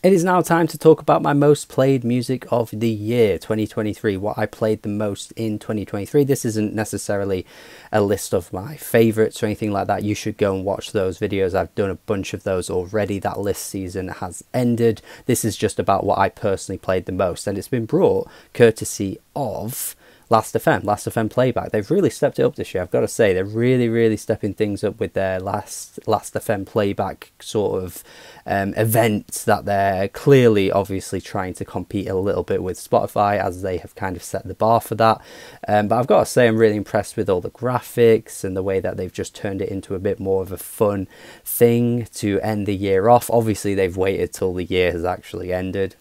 It is now time to talk about my most played music of the year 2023, what I played the most in 2023. This isn't necessarily a list of my favorites or anything like that. You should go and watch those videos. I've done a bunch of those already. That list season has ended. This is just about what I personally played the most, and it's been brought courtesy of Last FM Playback. They've really stepped it up this year, I've got to say. They're really stepping things up with their Last FM Playback sort of events that they're clearly obviously trying to compete a little bit with Spotify, as they have kind of set the bar for that. But I've got to say, I'm really impressed with all the graphics and the way that they've just turned it into a bit more of a fun thing to end the year off. Obviously they've waited till the year has actually ended,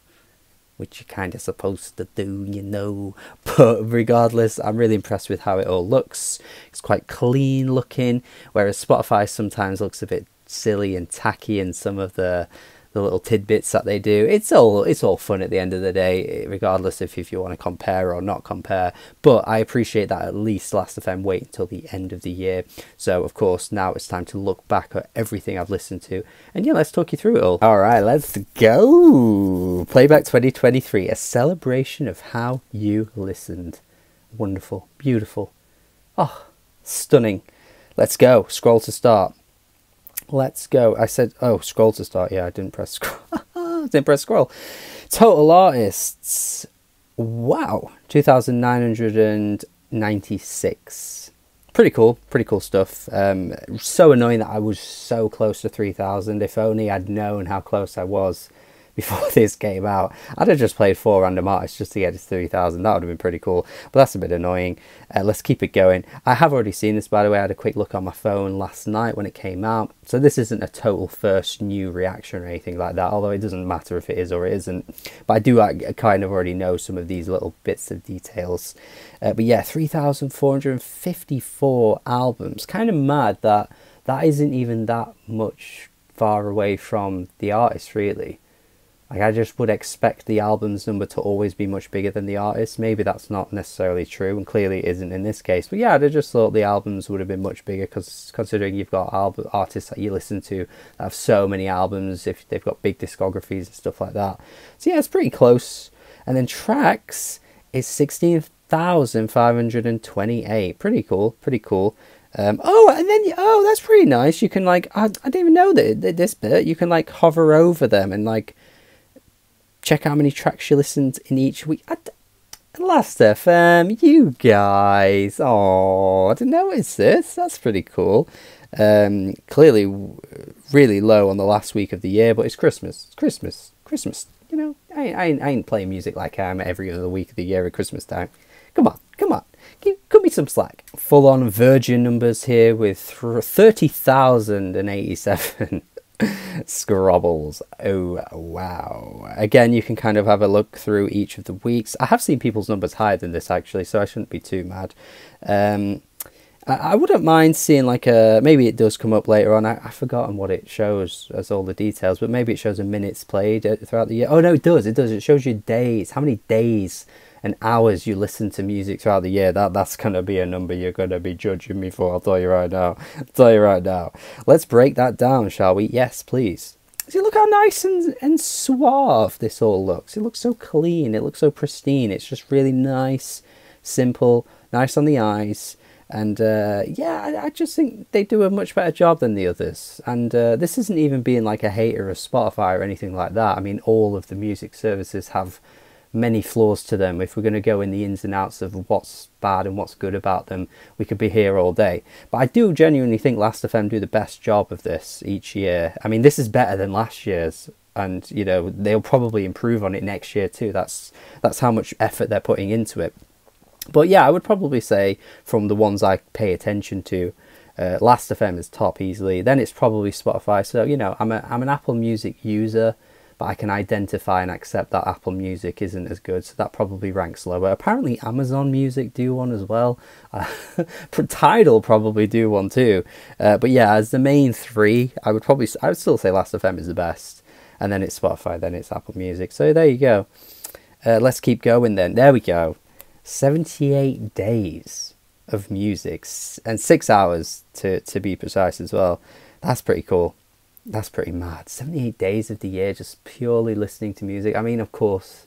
which you're kind of supposed to do, you know. But regardless, I'm really impressed with how it all looks. It's quite clean looking, whereas Spotify sometimes looks a bit silly and tacky in some of the little tidbits that they do. It's all fun at the end of the day, regardless if you want to compare or not compare. But I appreciate that at least Last FM wait until the end of the year. So of course now it's time to look back at everything I've listened to, and yeah, let's talk you through it all. All right, let's go. Playback 2023, a celebration of how you listened. Wonderful, beautiful, oh, stunning. Let's go. Scroll to start. Let's go. I said, oh, scroll to start. Yeah, I didn't press scroll. Didn't press scroll. Total artists. Wow. 2,996. Pretty cool stuff. So annoying that I was so close to 3,000. If only I'd known how close I was before this came out, I'd have just played 4 random artists just to get to 3,000. That would have been pretty cool, but that's a bit annoying. Let's keep it going. I have already seen this, by the way. I had a quick look on my phone last night when it came out, so this isn't a total first new reaction or anything like that, although it doesn't matter if it is or it isn't. But I do kind of already know some of these little bits of details. But yeah, 3,454 albums. Kind of mad that that isn't even that much far away from the artist, really. Like, I just would expect the albums number to always be much bigger than the artist. Maybe that's not necessarily true, and clearly it isn't in this case. But yeah, I just thought the albums would have been much bigger, because considering you've got artists that you listen to that have so many albums, if they've got big discographies and stuff like that. So yeah, it's pretty close. And then tracks is 16,528. Pretty cool. Oh, and then, oh, that's pretty nice. You can, like, I didn't even know that this bit, you can, like, hover over them and, like, check how many tracks you listened in each week. Last FM, you guys. Oh, I didn't notice this. That's pretty cool. Clearly really low on the last week of the year, but it's Christmas. It's Christmas. You know, I ain't playing music like I am every other week of the year at Christmas time. Come on. Cut me some slack. Full on Virgin numbers here with 30,087. Scrobbles. Oh wow. Again, you can kind of have a look through each of the weeks. I have seen people's numbers higher than this, actually, so I shouldn't be too mad. I wouldn't mind seeing, like, maybe it does come up later on. I've forgotten what it shows as all the details, but maybe it shows a minutes played throughout the year. Oh no, it does. It shows you days, how many days and hours you listen to music throughout the year. That's gonna be a number you're gonna be judging me for, I'll tell you right now. Let's break that down, shall we? Yes, please. See, look how nice and suave this all looks. It looks so clean, it looks so pristine. It's just really nice, simple, nice on the eyes. And yeah, I just think they do a much better job than the others. And this isn't even being like a hater of Spotify or anything like that. I mean, all of the music services have many flaws to them. If we're going to go in the ins and outs of what's bad and what's good about them, we could be here all day. But I do genuinely think Last FM do the best job of this each year. I mean, this is better than last year's, and you know, they'll probably improve on it next year too. That's how much effort they're putting into it. But yeah, I would probably say from the ones I pay attention to, Last FM is top easily. Then it's probably Spotify. So, you know, I'm an Apple Music user, but I can identify and accept that Apple Music isn't as good, so that probably ranks lower. Apparently Amazon Music do one as well. Tidal probably do one too. But yeah, as the main three, I would still say Last FM is the best. And then it's Spotify, then it's Apple Music. So there you go. Let's keep going then. There we go. 78 days of music, and 6 hours to be precise as well. That's pretty cool. That's pretty mad. 78 days of the year just purely listening to music. I mean, of course,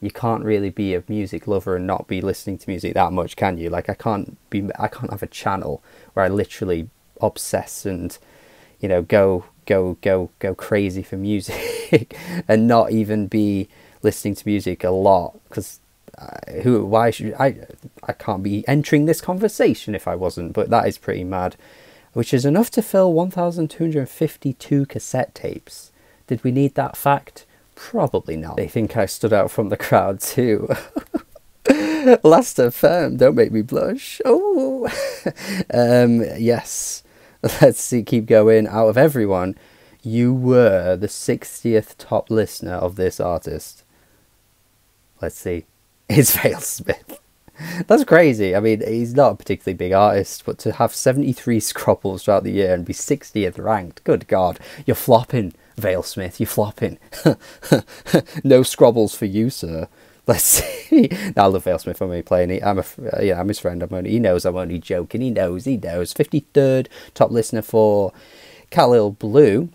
you can't really be a music lover and not be listening to music that much, can you? Like, I can't have a channel where I literally obsess and, you know, go crazy for music and not even be listening to music a lot, because I can't be entering this conversation if I wasn't. But that is pretty mad, which is enough to fill 1,252 cassette tapes. Did we need that fact? Probably not. They think I stood out from the crowd too. Last FM, don't make me blush. Oh, yes. Let's see, keep going. Out of everyone, you were the 60th top listener of this artist. Let's see. It's Vale Smith. That's crazy. I mean, he's not a particularly big artist, but to have 73 scrobbles throughout the year and be 60th ranked, good God, you're flopping, Vale Smith, you're flopping. No scrobbles for you, sir. Let's see. I love Vale Smith. I'm only playing. I'm his friend. He knows I'm only joking. He knows. 53rd top listener for Khalil Blue.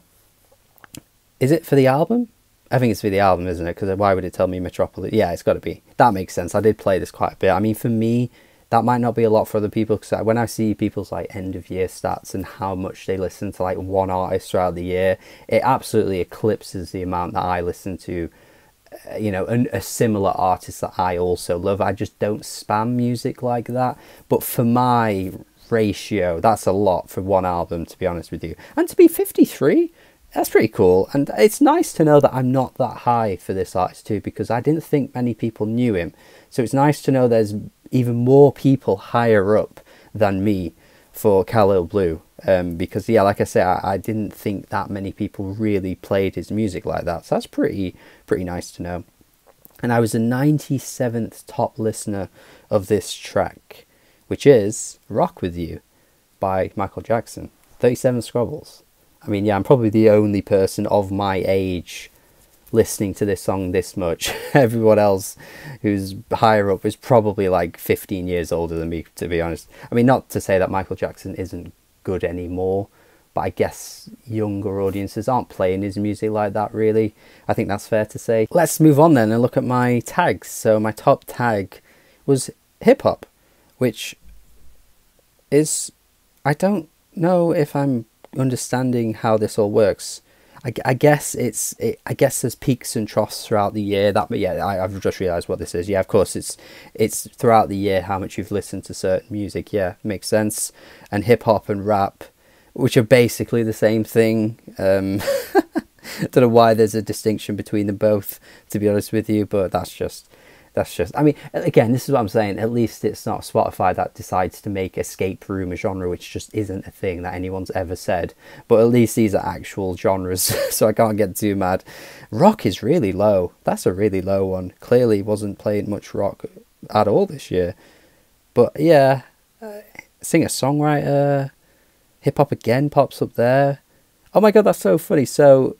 Is it for the album? I think it's for the album, isn't it? Because why would it tell me Metropolis? Yeah, it's got to be. That makes sense. I did play this quite a bit. I mean, for me, that might not be a lot for other people, because when I see people's like end of year stats and how much they listen to like one artist throughout the year, it absolutely eclipses the amount that I listen to, you know, a similar artist that I also love. I just don't spam music like that. But for my ratio, that's a lot for one album, to be honest with you. And to be 53, that's pretty cool. And it's nice to know that I'm not that high for this artist too, because I didn't think many people knew him. So it's nice to know there's even more people higher up than me for Khalil Blue. Because, yeah, like I said, I didn't think that many people really played his music like that. So that's pretty nice to know. And I was the 97th top listener of this track, which is Rock With You by Michael Jackson. 37 scrobbles. I mean, yeah, I'm probably the only person of my age listening to this song this much. Everyone else who's higher up is probably like 15 years older than me, to be honest. I mean, not to say that Michael Jackson isn't good anymore, but I guess younger audiences aren't playing his music like that, really. I think that's fair to say. Let's move on then and look at my tags. So my top tag was hip-hop, which is... I don't know if I'm understanding how this all works. I guess I guess there's peaks and troughs throughout the year. I've just realised what this is. Yeah, of course, it's throughout the year how much you've listened to certain music. Yeah, makes sense. And hip hop and rap, which are basically the same thing. Don't know why there's a distinction between them both, to be honest with you, but that's just. I mean, again, this is what I'm saying. At least it's not Spotify that decides to make escape room a genre, which just isn't a thing that anyone's ever said. But at least these are actual genres, so I can't get too mad. Rock is really low. That's a really low one. Clearly wasn't playing much rock at all this year. But yeah, singer-songwriter, hip-hop again pops up there. Oh my god, that's so funny. So,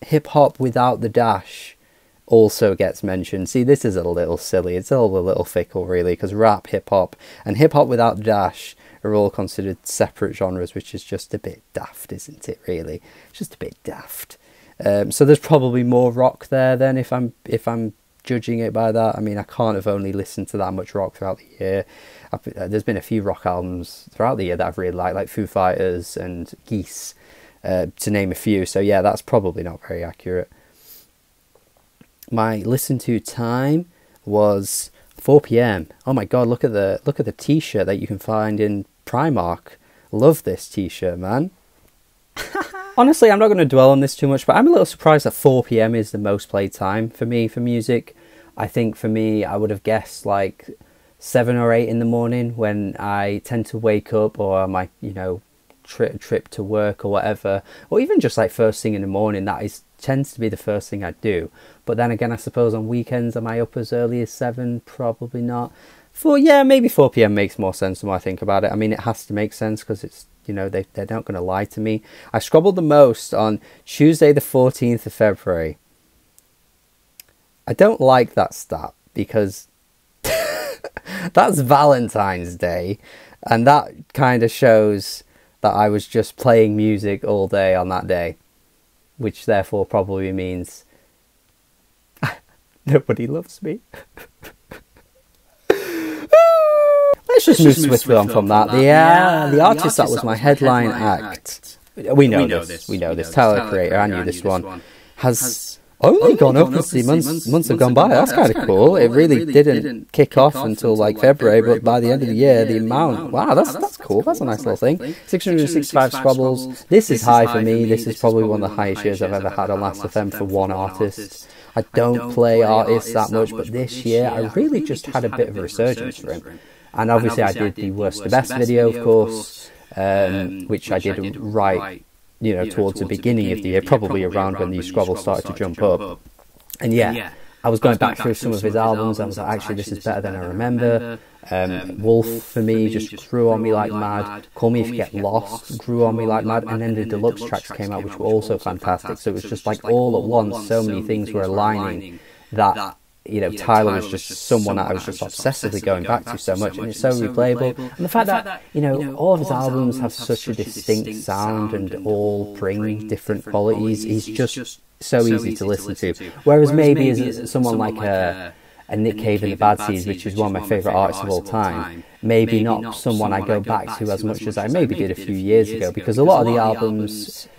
hip-hop without the dash also gets mentioned. See, this is a little silly. It's all a little fickle, really, because rap, hip-hop, and hip-hop without the dash are all considered separate genres, which is just a bit daft, isn't it, really? It's just a bit daft. So there's probably more rock there, then, if I'm judging it by that. I mean, I can't have only listened to that much rock throughout the year. There's been a few rock albums throughout the year that I've really liked, like Foo Fighters and Geese, to name a few. So, yeah, that's probably not very accurate. My listen to time was 4 p.m. Oh my god, look at the t-shirt that you can find in Primark. Love this t-shirt, man. Honestly, I'm not going to dwell on this too much, but I'm a little surprised that 4 p.m. is the most played time for me for music. I think for me, I would have guessed like 7 or 8 in the morning, when I tend to wake up, or my, you know, trip to work or whatever, or even just like first thing in the morning. That tends to be the first thing I do. But then again, I suppose on weekends, am I up as early as 7? Probably not. Maybe 4 p.m. makes more sense the more I think about it. I mean, it has to make sense, because it's, you know, they're not going to lie to me. I scrobbled the most on Tuesday the 14th of February. I don't like that stat, because that's Valentine's Day, and that kind of shows that I was just playing music all day on that day. which therefore probably means nobody loves me. Let's just move swiftly on from that. The artist that was my headline act, we know this. Tyler, the Creator, I knew this one, has only gone up as the months have gone by. That's kind of cool. It really didn't kick off until like February, but by the end of the year, the amount, wow, that's cool. That's a nice little thing. 665 Scrabbles. This is high for me. This is probably one of the highest years I've ever had on Last FM for one artist. I don't play artists that much, but this year I really just had a bit of a resurgence for him. And obviously I did the worst to best video, of course, which I did right, towards the beginning of the year, probably around when these Scrabbles started to jump up. And yeah, I was going back through some of his albums, and I was like, actually, this is better than I remember. Wolf, for me, just grew on me like mad. Call Me If You Get Lost grew on me like mad. And then the deluxe tracks came out, which were also fantastic. So it was just like all at once, so many things were aligning that... Tyler was just someone that I was just obsessively going back to so much, and it's so replayable. And the fact that, all of his albums have such a distinct sound and all bring different qualities, he's just so easy to listen to. Whereas maybe as someone like a Nick Cave in the Bad Seeds, which is one of my favourite artists of all time, maybe not someone I go back to as much as I maybe did a few years ago, because a lot of the albums...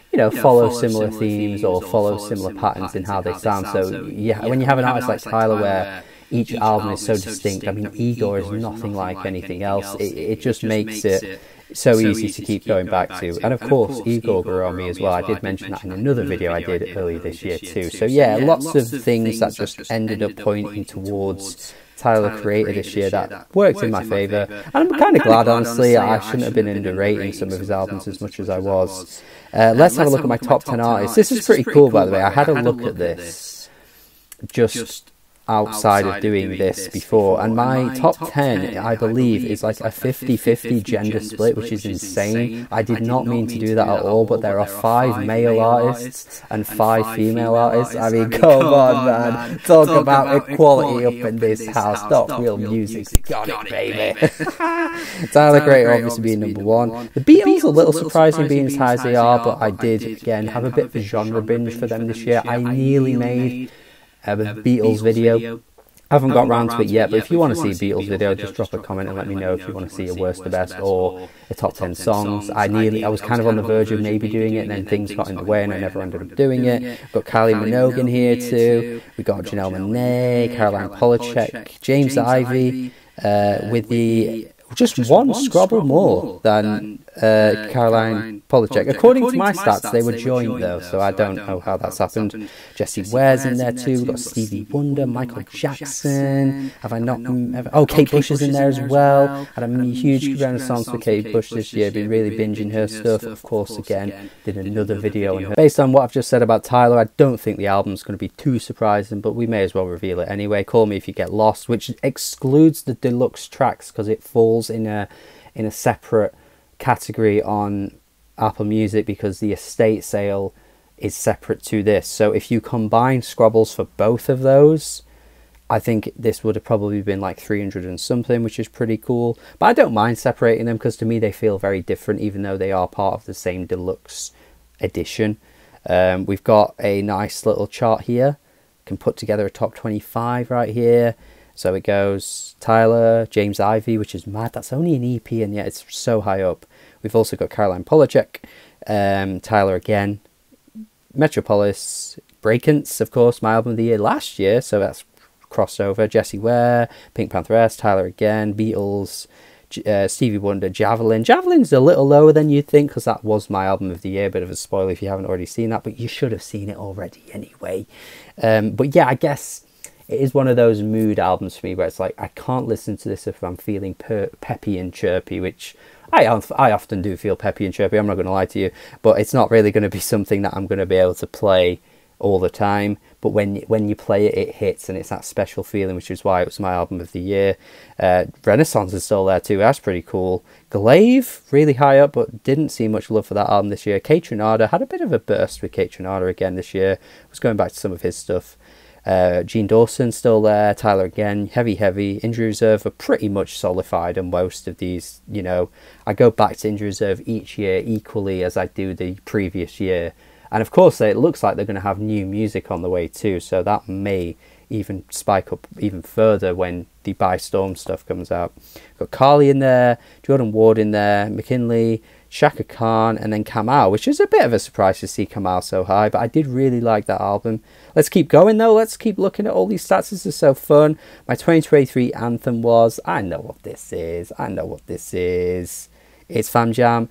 follow similar themes or follow similar patterns in how they sound. So yeah, when you have an artist like Tyler where each album is so distinct, I mean, Igor is nothing like anything else. It just makes it so easy to keep going back to. And of course, Igor grew on me as well. I did mention that in another video I did earlier this year too. So yeah, lots of things that just ended up pointing towards Tyler Creator this year that worked in my favour. And I'm kind of glad, honestly. I shouldn't have been underrating some of his albums as much as I was. Let's have a look at my top 10 artists. This is pretty cool, by the way. I had a look at this just outside of doing this before, and my top 10 I believe is like a 50-50 gender split, which is insane. I did not mean to do that at all, but there are 5 male artists and 5 female artists. I mean, come on, man, talk about equality up in this house. Not real music's got it, baby. Tyler Creator obviously being number 1. The Beatles, a little surprising being as high as they are, but I did again have a bit of a genre binge for them this year. I nearly made a Beatles video. I haven't got round to it yet, but if you want to see a Beatles video, just drop a comment and let me know if you want to see a worst to best or a top 10 songs. I was kind of on the verge of maybe doing it, and then things got in the way and I never ended up doing it. We've got Kylie Minogue in here too. We've got Janelle Monáe, Caroline Polachek, James Ivey, with the just one Scrabble more than Caroline Polachek. According to my stats, they were joint though, so I don't know how that's happened. Jessie Ware's in there too. We've got Stevie Wonder, Michael Jackson. Have I not ever... Oh, Kate Bush is in there as well. Had a huge renaissance for Kate Bush this year. Been really binging her stuff. Of course, again, did another video on her. Based on what I've just said about Tyler, I don't think the album's going to be too surprising, but we may as well reveal it anyway. Call Me If You Get Lost, which excludes the deluxe tracks because it falls in a separate category on Apple Music because the estate sale is separate to this. So if you combine Scrabbles for both of those, I think this would have probably been like 300 and something, which is pretty cool. But I don't mind separating them because to me they feel very different, even though they are part of the same deluxe edition. We've got a nice little chart here. Can put together a top 25 right here. So it goes Tyler, James Ivey, which is mad. That's only an EP, and yet it's so high up. We've also got Caroline Polachek, Tyler again, Metropolis, Breakance, of course, my album of the year last year, so that's crossover. Jessie Ware, Pink Pantheress, Tyler again, Beatles, Stevie Wonder, Javelin. Javelin's a little lower than you'd think because that was my album of the year. Bit of a spoiler if you haven't already seen that, but you should have seen it already anyway. But yeah, I guess it is one of those mood albums for me where it's like I can't listen to this if I'm feeling peppy and chirpy, which I often do feel peppy and chirpy, I'm not going to lie to you, but it's not really going to be something that I'm going to be able to play all the time. But when you play it, it hits, and it's that special feeling, which is why it was my album of the year. Renaissance is still there too, that's pretty cool. Glaive, really high up, but didn't see much love for that album this year. Kate Renata, had a bit of a burst with Kate Renata again this year. Was going back to some of his stuff. Gene Dawson still there, Tyler again, Heavy, Injury Reserve are pretty much solidified, and most of these, you know, I go back to Injury Reserve each year equally as I do the previous year, And of course, it looks like they're going to have new music on the way too, so that may even spike up even further when the By Storm stuff comes out. Got Carly in there, Jordan Ward in there, McKinley, Shaka Khan, and then Kamal, which is a bit of a surprise to see Kamal so high, but I did really like that album. Let's keep going though, let's keep looking at all these stats. This is so fun. My 2023 anthem was, I know what this is, it's Fam Jam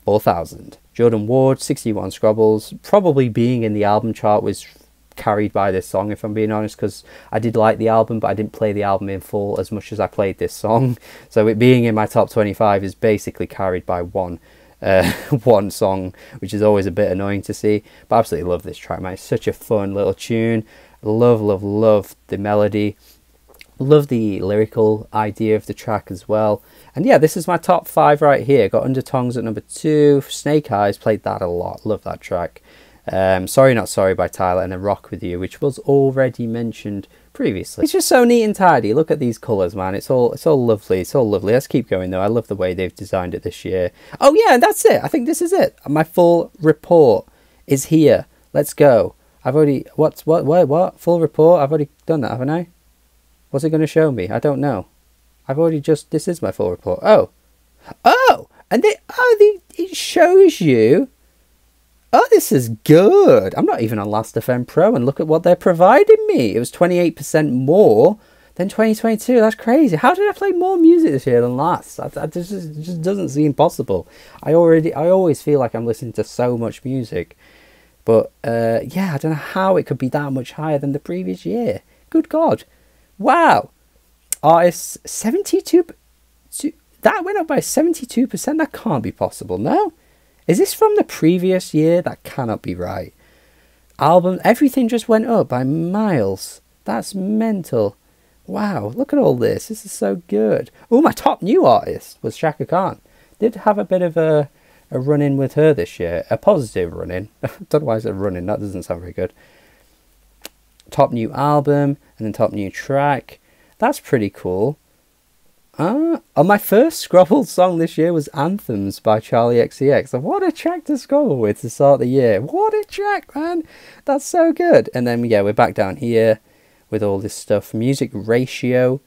4000. Jordan Ward, 61 Scrobbles. Probably being in the album chart was carried by this song, if I'm being honest, because I did like the album, but I didn't play the album in full as much as I played this song. So it being in my top 25 is basically carried by one song, which is always a bit annoying to see. But I absolutely love this track, man. It's such a fun little tune. Love the melody. Love the lyrical idea of the track as well. And yeah, this is my top 5 right here. Got Under Tongues at number 2. Snake Eyes, played that a lot. Love that track. Sorry Not Sorry by Tyler, and then Rock With You, which was already mentioned previously. It's just so neat and tidy. Look at these colours, man. It's all lovely. It's all lovely. Let's keep going though. I love the way they've designed it this year. Oh yeah, that's it. I think this is it. My full report is here. Let's go. I've already what full report? I've already done that, haven't I? What's it going to show me? I don't know. I've already just, this is my full report. Oh, and it shows you. Oh, this is good. I'm not even on Last FM Pro, and look at what they're providing me. It was 28% more than 2022. That's crazy. How did I play more music this year than last? It just doesn't seem possible. I always feel like I'm listening to so much music. But, yeah, I don't know how it could be that much higher than the previous year. Good God. Wow. Artists, 72... That went up by 72%? That can't be possible, no? Is this from the previous year? That cannot be right. Album, everything just went up by miles. That's mental. Wow, look at all this. This is so good. Oh, my top new artist was Shaka Khan. Did have a bit of a run-in with her this year. A positive run-in. Don't know why I said run-in. That doesn't sound very good. Top new album and then top new track. That's pretty cool. My first Scrabble song this year was Anthems by Charlie XCX. What a track to Scrabble with to start the year. What a track, man. That's so good. And then, yeah, we're back down here with all this stuff. Music ratio.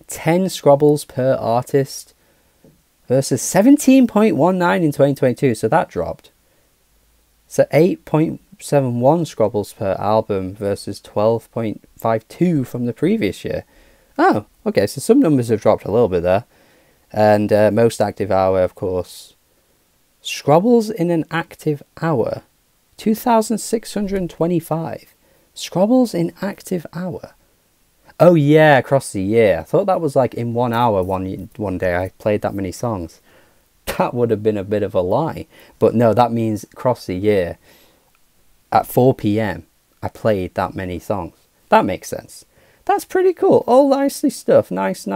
10 Scrabbles per artist versus 17.19 in 2022. So that dropped. So 8.71 Scrabbles per album versus 12.52 from the previous year. Oh, okay, so some numbers have dropped a little bit there. And most active hour, of course. Scrabbles in an active hour. 2,625. Scrabbles in active hour. Oh yeah, across the year. I thought that was like in 1 hour one day I played that many songs. That would have been a bit of a lie. But no, that means across the year. At 4 PM, I played that many songs. That makes sense. That's pretty cool. All nicely stuff. Nice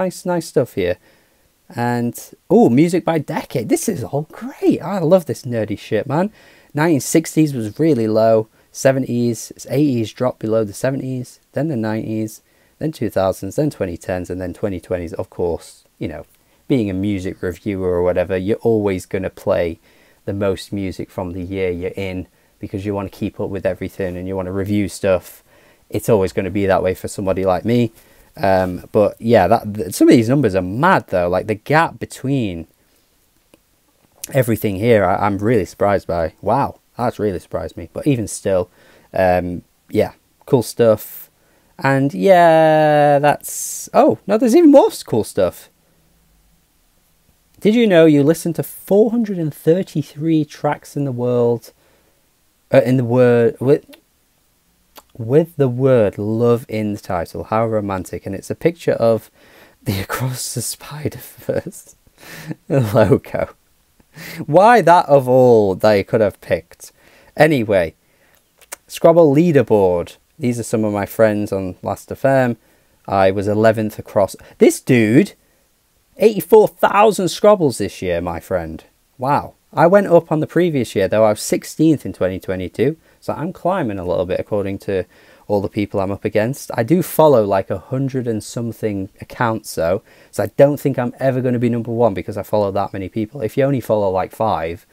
stuff here. And, oh, music by decade. This is all great. I love this nerdy shit, man. 1960s was really low. 70s, 80s dropped below the 70s. Then the 90s. Then 2000s. Then 2010s. And then 2020s. Of course, you know, being a music reviewer or whatever, you're always going to play the most music from the year you're in because you want to keep up with everything and you want to review stuff. It's always going to be that way for somebody like me. But yeah, some of these numbers are mad though. Like the gap between everything here, I'm really surprised by. Wow, that's really surprised me. But even still, yeah, cool stuff. And yeah, that's... Oh, no, there's even more cool stuff. Did you know you listen to 433 tracks in the world... with the word love in the title? How romantic. And it's a picture of the Across the Spider-Verse logo. Why that of all they could have picked? Anyway, Scrabble leaderboard. These are some of my friends on Last FM. I was 11th across. This dude, 84,000 Scrabbles this year, my friend. Wow. I went up on the previous year, though. I was 16th in 2022. So I'm climbing a little bit according to all the people I'm up against. I do follow like 100 and something accounts though. So I don't think I'm ever going to be number one because I follow that many people. If you only follow like 5,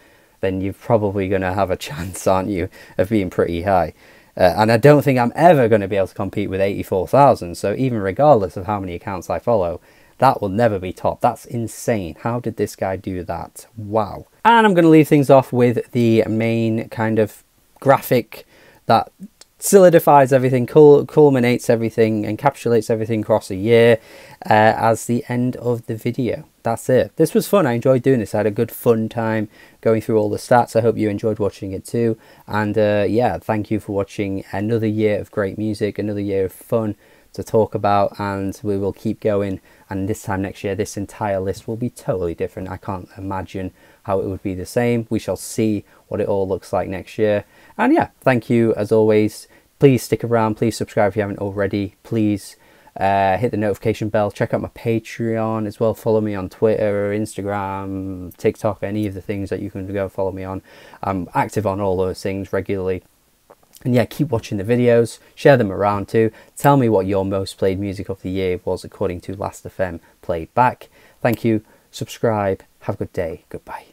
then you're probably going to have a chance, aren't you, of being pretty high. And I don't think I'm ever going to be able to compete with 84,000. So even regardless of how many accounts I follow, that will never be topped. That's insane. How did this guy do that? Wow. And I'm going to leave things off with the main kind of graphic that solidifies everything, culminates everything, encapsulates everything across a year as the end of the video. That's it. This was fun. I enjoyed doing this. I had a good fun time going through all the stats. I hope you enjoyed watching it too. And yeah, thank you for watching another year of great music, another year of fun to talk about, and we will keep going. And this time next year, this entire list will be totally different. I can't imagine how it would be the same. We shall see what it all looks like next year. And yeah, thank you as always. Please stick around. Please subscribe if you haven't already. Please hit the notification bell. Check out my Patreon as well. Follow me on Twitter, Instagram, TikTok, any of the things that you can go follow me on. I'm active on all those things regularly. And yeah, keep watching the videos, share them around too. Tell me what your most played music of the year was according to Last FM Playback. Thank you, subscribe, have a good day, goodbye.